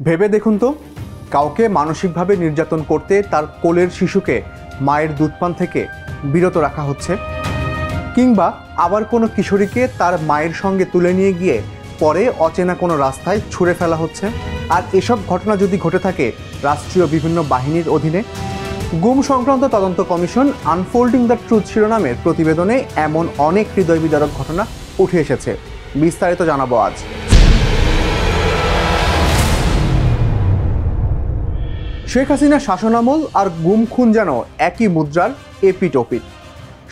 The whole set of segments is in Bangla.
ভেবে দেখুন তো, কাউকে মানসিকভাবে নির্যাতন করতে তার কোলের শিশুকে মায়ের দুধপান থেকে বিরত রাখা হচ্ছে, কিংবা আবার কোনো কিশোরীকে তার মায়ের সঙ্গে তুলে নিয়ে গিয়ে পরে অচেনা কোনো রাস্তায় ছুঁড়ে ফেলা হচ্ছে। আর এসব ঘটনা যদি ঘটে থাকে রাষ্ট্রীয় বিভিন্ন বাহিনীর অধীনে। গুম সংক্রান্ত তদন্ত কমিশন আনফোল্ডিং দ্য ট্রুথ শিরোনামের প্রতিবেদনে এমন অনেক হৃদয় বিদারক ঘটনা উঠে এসেছে। বিস্তারিত জানাবো আজ। শেখ হাসিনার শাসনামল আর গুম খুন যেন একই মুদ্রার এপিঠ ওপিঠ।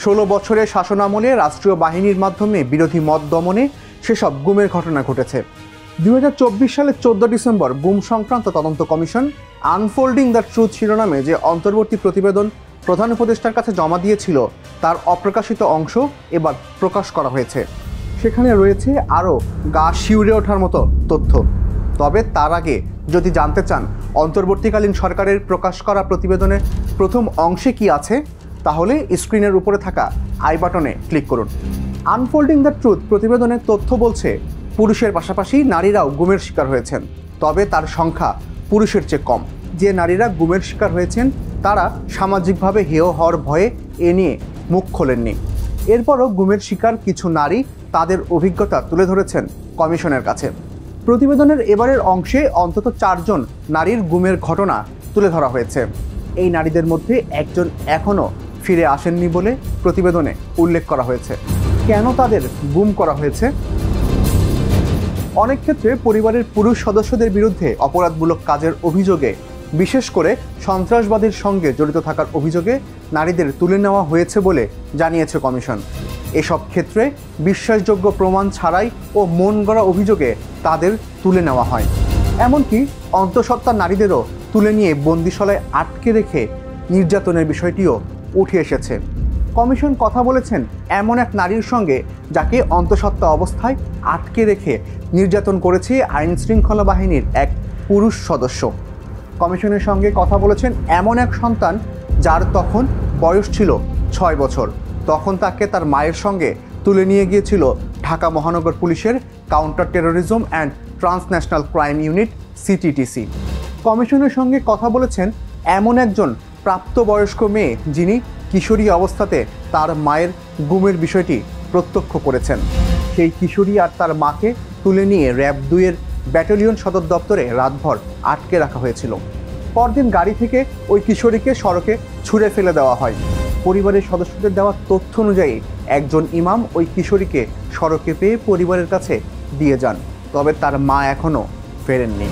16 বছরের শাসনামলে রাষ্ট্রীয় বাহিনীর মাধ্যমে বিরোধী মত দমনে সেসব গুমের ঘটনা ঘটেছে। 2024 সালের 14 ডিসেম্বর গুম সংক্রান্ত তদন্ত কমিশন আনফোল্ডিং দ্য ট্রুথ শিরোনামে যে অন্তর্বর্তী প্রতিবেদন প্রধান উপদেষ্টার কাছে জমা দিয়েছিল তার অপ্রকাশিত অংশ এবার প্রকাশ করা হয়েছে। সেখানে রয়েছে আরও গা শিউরে ওঠার মতো তথ্য। তবে তার আগে যদি জানতে চান অন্তর্বর্তীকালীন সরকারের প্রকাশ করা প্রতিবেদনের প্রথম অংশে কি আছে, তাহলে স্ক্রিনের উপরে থাকা আই বাটনে ক্লিক করুন। আনফোল্ডিং দ্য ট্রুথ প্রতিবেদনের তথ্য বলছে পুরুষের পাশাপাশি নারীরাও গুমের শিকার হয়েছেন, তবে তার সংখ্যা পুরুষের চেয়ে কম। যে নারীরা গুমের শিকার হয়েছেন তারা সামাজিকভাবে হেয় হওয়ার ভয়ে এ নিয়ে মুখ খোলেননি। এরপরও গুমের শিকার কিছু নারী তাদের অভিজ্ঞতা তুলে ধরেছেন কমিশনের কাছে। প্রতিবেদনের এবারের অংশে অন্তত 4 জন নারীর গুমের ঘটনা তুলে ধরা হয়েছে। এই নারীদের মধ্যে একজন এখনও ফিরে আসেননি বলে প্রতিবেদনে উল্লেখ করা হয়েছে। কেন তাদের গুম করা হয়েছে? অনেক ক্ষেত্রে পরিবারের পুরুষ সদস্যদের বিরুদ্ধে অপরাধমূলক কাজের অভিযোগে, বিশেষ করে সন্ত্রাসবাদের সঙ্গে জড়িত থাকার অভিযোগে নারীদের তুলে নেওয়া হয়েছে বলে জানিয়েছে কমিশন। এসব ক্ষেত্রে বিশ্বাসযোগ্য প্রমাণ ছাড়াই ও মন গড়া অভিযোগে তাদের তুলে নেওয়া হয়। এমনকি অন্তঃসত্ত্বা নারীদেরও তুলে নিয়ে বন্দিশালায় আটকে রেখে নির্যাতনের বিষয়টিও উঠে এসেছে। কমিশন কথা বলেছেন এমন এক নারীর সঙ্গে যাকে অন্তঃসত্ত্বা অবস্থায় আটকে রেখে নির্যাতন করেছে আইন শৃঙ্খলা বাহিনীর এক পুরুষ সদস্য। কমিশনের সঙ্গে কথা বলেছেন এমন এক সন্তান যার তখন বয়স ছিল 6 বছর। তখন তাকে তার মায়ের সঙ্গে তুলে নিয়ে গিয়েছিল ঢাকা মহানগর পুলিশের counter terrorism and transnational crime unit CTTC। কমিশনের সঙ্গে কথা বলেছেন এমন একজন প্রাপ্তবয়স্ক মেয়ে যিনি কিশোরী অবস্থাতে তার মায়ের গুমের বিষয়টি প্রত্যক্ষ করেছেন। সেই কিশোরী আর তার মাকে তুলে নিয়ে RAB 2-এর ব্যাটালিয়ন সদর দপ্তরে রাতভর আটকে রাখা হয়েছিল। পরদিন গাড়ি থেকে ওই কিশোরীকে সড়কে ছুঁড়ে ফেলে দেওয়া হয়। পরিবারের সদস্যদের দেওয়া তথ্য অনুযায়ী একজন ইমাম ওই কিশোরীকে সড়কে পেয়ে পরিবারের কাছে দিয়ে যান, তবে তার মা এখনও ফেরেননি।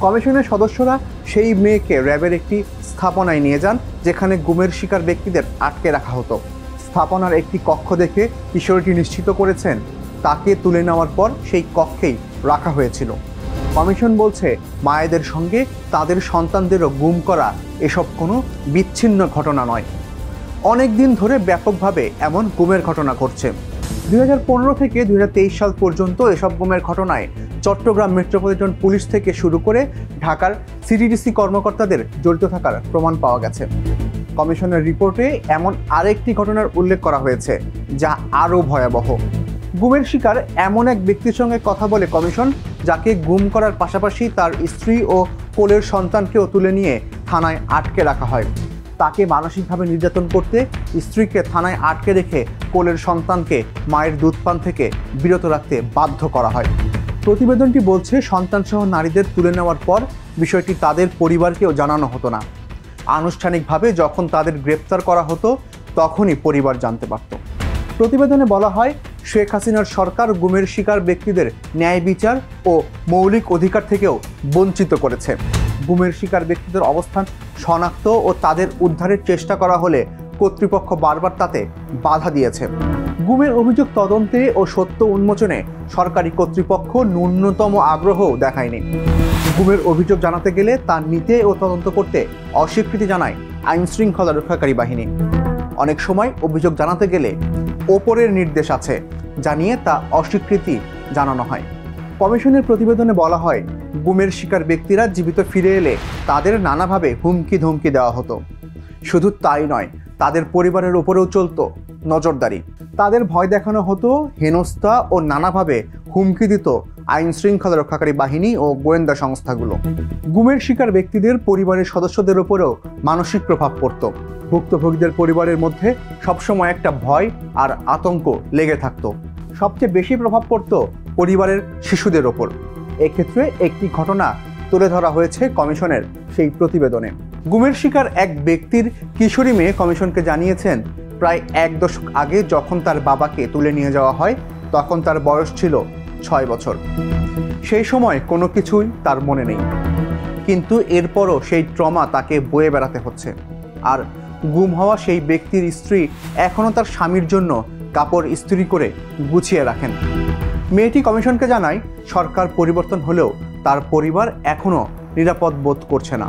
কমিশনের সদস্যরা সেই মেয়েকে RAB-এর একটি স্থাপনায় নিয়ে যান যেখানে গুমের শিকার ব্যক্তিদের আটকে রাখা হতো। স্থাপনার একটি কক্ষ দেখে কিশোরীটি নিশ্চিত করেছেন তাকে তুলে নেওয়ার পর সেই কক্ষেই রাখা হয়েছিল। কমিশন বলছে মায়েদের সঙ্গে তাদের সন্তানদেরও গুম করা এসব কোনো বিচ্ছিন্ন ঘটনা নয়। অনেক দিন ধরে ব্যাপকভাবে এমন গুমের ঘটনা ঘটছে। 2015 থেকে 2023 সাল পর্যন্ত এসব গুমের ঘটনায় চট্টগ্রাম মেট্রোপলিটন পুলিশ থেকে শুরু করে ঢাকার CTTC কর্মকর্তাদের জড়িত থাকার প্রমাণ পাওয়া গেছে। কমিশনের রিপোর্টে এমন আরেকটি ঘটনার উল্লেখ করা হয়েছে যা আরও ভয়াবহ। গুমের শিকার এমন এক ব্যক্তির সঙ্গে কথা বলে কমিশন, যাকে গুম করার পাশাপাশি তার স্ত্রী ও কোলের সন্তানকেও তুলে নিয়ে থানায় আটকে রাখা হয়। তাকে মানসিকভাবে নির্যাতন করতে স্ত্রীকে থানায় আটকে রেখে কোলের সন্তানকে মায়ের দুধপান থেকে বিরত রাখতে বাধ্য করা হয়। প্রতিবেদনটি বলছে সন্তানসহ নারীদের তুলে নেওয়ার পর বিষয়টি তাদের পরিবারকেও জানানো হতো না। আনুষ্ঠানিকভাবে যখন তাদের গ্রেপ্তার করা হতো তখনই পরিবার জানতে পারত। প্রতিবেদনে বলা হয় শেখ হাসিনার সরকার গুমের শিকার ব্যক্তিদের ন্যায় বিচার ও মৌলিক অধিকার থেকেও বঞ্চিত করেছে। গুমের শিকার ব্যক্তিদের অবস্থান শনাক্ত ও তাদের উদ্ধারের চেষ্টা করা হলে কর্তৃপক্ষ বারবার তাতে বাধা দিয়েছে। গুমের অভিযোগ তদন্তে ও সত্য উন্মোচনে সরকারি কর্তৃপক্ষ ন্যূনতম আগ্রহও দেখায়নি। গুমের অভিযোগ জানাতে গেলে তা নিতে ও তদন্ত করতে অস্বীকৃতি জানায় আইন শৃঙ্খলা রক্ষাকারী বাহিনী। অনেক সময় অভিযোগ জানাতে গেলে ওপরের নির্দেশ আছে জানিয়ে তা অস্বীকৃতি জানানো হয়। কমিশনের প্রতিবেদনে বলা হয় গুমের শিকার ব্যক্তিরা জীবিত ফিরে এলে তাদের নানাভাবে হুমকি ধমকি দেওয়া হতো। শুধু তাই নয়, তাদের পরিবারের উপরেও চলত নজরদারি। তাদের ভয় দেখানো হতো, হেনস্থা ও নানাভাবে হুমকি দিত আইন শৃঙ্খলা রক্ষাকারী বাহিনী ও গোয়েন্দা সংস্থাগুলো। গুমের শিকার ব্যক্তিদের পরিবারের সদস্যদের উপরেও মানসিক প্রভাব পড়ত। ভুক্তভোগীদের পরিবারের মধ্যে সবসময় একটা ভয় আর আতঙ্ক লেগে থাকত। সবচেয়ে বেশি প্রভাব পড়ত পরিবারের শিশুদের ওপর। এক্ষেত্রে একটি ঘটনা তুলে ধরা হয়েছে কমিশনের সেই প্রতিবেদনে। গুমের শিকার এক ব্যক্তির কিশোরী মেয়ে কমিশনকে জানিয়েছেন, প্রায় 1 দশক আগে যখন তার বাবাকে তুলে নিয়ে যাওয়া হয় তখন তার বয়স ছিল 6 বছর। সেই সময় কোনো কিছুই তার মনে নেই, কিন্তু এরপরও সেই ট্রমা তাকে বয়ে বেড়াতে হচ্ছে। আর গুম হওয়া সেই ব্যক্তির স্ত্রী এখনও তার স্বামীর জন্য কাপড় ইস্ত্রি করে গুছিয়ে রাখেন। মেয়েটি কমিশনকে জানায়, সরকার পরিবর্তন হলেও তার পরিবার এখনও নিরাপদ বোধ করছে না।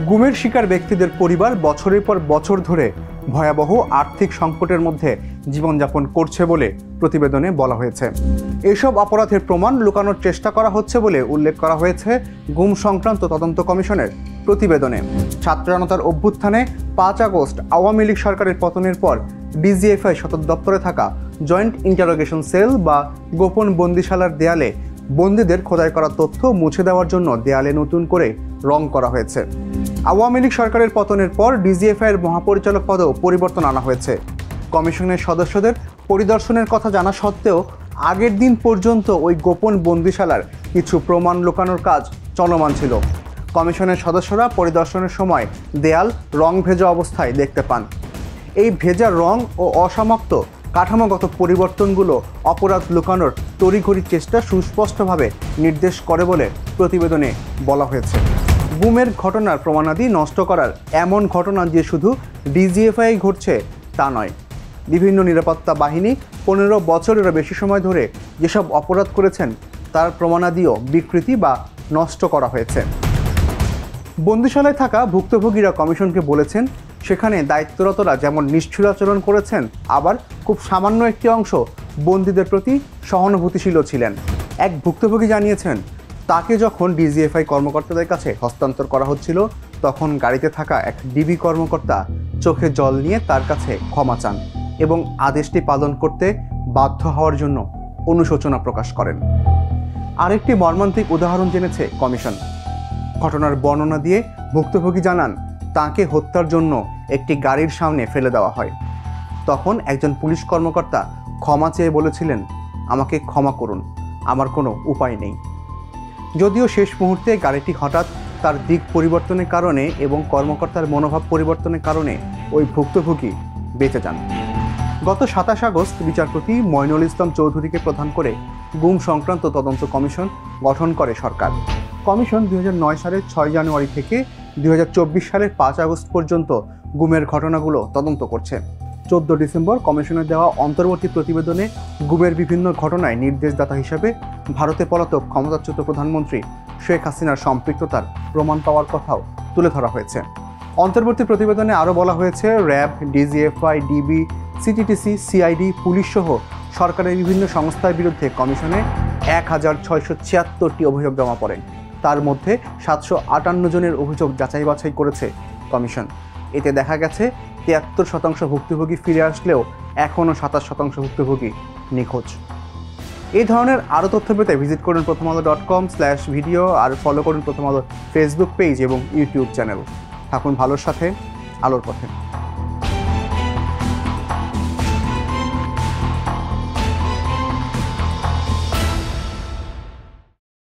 গুমের শিকার ব্যক্তিদের পরিবার বছরের পর বছর ধরে ভয়াবহ আর্থিক সংকটের মধ্যে জীবনযাপন করছে বলে প্রতিবেদনে বলা হয়েছে। এসব অপরাধের প্রমাণ লুকানোর চেষ্টা করা হচ্ছে বলে উল্লেখ করা হয়েছে গুম সংক্রান্ত তদন্ত কমিশনের প্রতিবেদনে। ছাত্র জনতার অভ্যুত্থানে 5 আগস্ট আওয়ামী লীগ সরকারের পতনের পর ডিজিএফআই সদর দপ্তরে থাকা জয়েন্ট ইন্টারোগেশন সেল বা গোপন বন্দিশালার দেয়ালে বন্দীদের খোদাই করা তথ্য মুছে দেওয়ার জন্য দেয়ালে নতুন করে রং করা হয়েছে। আওয়ামী লীগ সরকারের পতনের পর ডিজিএফআইয়ের মহাপরিচালক পদেও পরিবর্তন আনা হয়েছে। কমিশনের সদস্যদের পরিদর্শনের কথা জানা সত্ত্বেও আগের দিন পর্যন্ত ওই গোপন বন্দিশালার কিছু প্রমাণ লুকানোর কাজ চলমান ছিল। কমিশনের সদস্যরা পরিদর্শনের সময় দেয়াল রং ভেজা অবস্থায় দেখতে পান। এই ভেজা রং ও অসমাপ্ত কাঠামোগত পরিবর্তনগুলো অপরাধ লুকানোর তড়িঘড়ি চেষ্টা সুস্পষ্টভাবে নির্দেশ করে বলে প্রতিবেদনে বলা হয়েছে। গুমের ঘটনার প্রমাণাদি নষ্ট করার এমন ঘটনা যে শুধু ডিজিএফআই ঘটছে তা নয়, বিভিন্ন নিরাপত্তা বাহিনী 15 বছরেরও বেশি সময় ধরে যেসব অপরাধ করেছেন তার প্রমাণাদিও বিকৃতি বা নষ্ট করা হয়েছে। বন্দিশালায় থাকা ভুক্তভোগীরা কমিশনকে বলেছেন, সেখানে দায়িত্বরতরা যেমন নিষ্ঠুর আচরণ করেছেন, আবার খুব সামান্য একটি অংশ বন্দীদের প্রতি সহানুভূতিশীল ছিলেন। এক ভুক্তভোগী জানিয়েছেন, তাকে যখন ডিজিএফআই কর্মকর্তাদের কাছে হস্তান্তর করা হচ্ছিল তখন গাড়িতে থাকা এক ডিবি কর্মকর্তা চোখে জল নিয়ে তার কাছে ক্ষমা চান এবং আদেশটি পালন করতে বাধ্য হওয়ার জন্য অনুশোচনা প্রকাশ করেন। আরেকটি মর্মান্তিক উদাহরণ জেনেছে কমিশন। ঘটনার বর্ণনা দিয়ে ভুক্তভোগী জানান, তাকে হত্যার জন্য একটি গাড়ির সামনে ফেলে দেওয়া হয়। তখন একজন পুলিশ কর্মকর্তা ক্ষমা চেয়ে বলেছিলেন, আমাকে ক্ষমা করুন, আমার কোনো উপায় নেই। যদিও শেষ মুহূর্তে গাড়িটি হঠাৎ তার দিক পরিবর্তনের কারণে এবং কর্মকর্তার মনোভাব পরিবর্তনের কারণে ওই ভুক্তভোগী বেঁচে যান। গত 27 আগস্ট বিচারপতি মইনুল ইসলাম চৌধুরীকে প্রধান করে গুম সংক্রান্ত তদন্ত কমিশন গঠন করে সরকার। কমিশন 2009 সালের 6 জানুয়ারি থেকে 2024 সালের 5 আগস্ট পর্যন্ত গুমের ঘটনাগুলো তদন্ত করছে। 14 ডিসেম্বর কমিশনের দেওয়া অন্তর্বর্তী প্রতিবেদনে গুমের বিভিন্ন ঘটনায় নির্দেশদাতা হিসেবে ভারতে পলাতক ক্ষমতাচ্যুত প্রধানমন্ত্রী শেখ হাসিনার সম্পৃক্ততার প্রমাণ পাওয়ার কথাও তুলে ধরা হয়েছে। অন্তর্বর্তী প্রতিবেদনে আরও বলা হয়েছে, RAB, DGFI, DB, CTTC, CID, police সহ সরকারের বিভিন্ন সংস্থার বিরুদ্ধে কমিশনে 1676টি অভিযোগ জমা পড়ে। তার মধ্যে 758 জনের অভিযোগ যাচাই বাছাই করেছে কমিশন। এতে দেখা গেছে 73% ভুক্তভোগী ফিরে আসলেও এখনও 27% ভুক্তভোগী নিখোঁজ। এই ধরনের আরও তথ্য পেতে ভিজিট করুন prothomalo.com/video আর ফলো করুন প্রথম আলো ফেসবুক পেজ এবং ইউটিউব চ্যানেল। থাকুন ভালোর সাথে, আলোর পথে।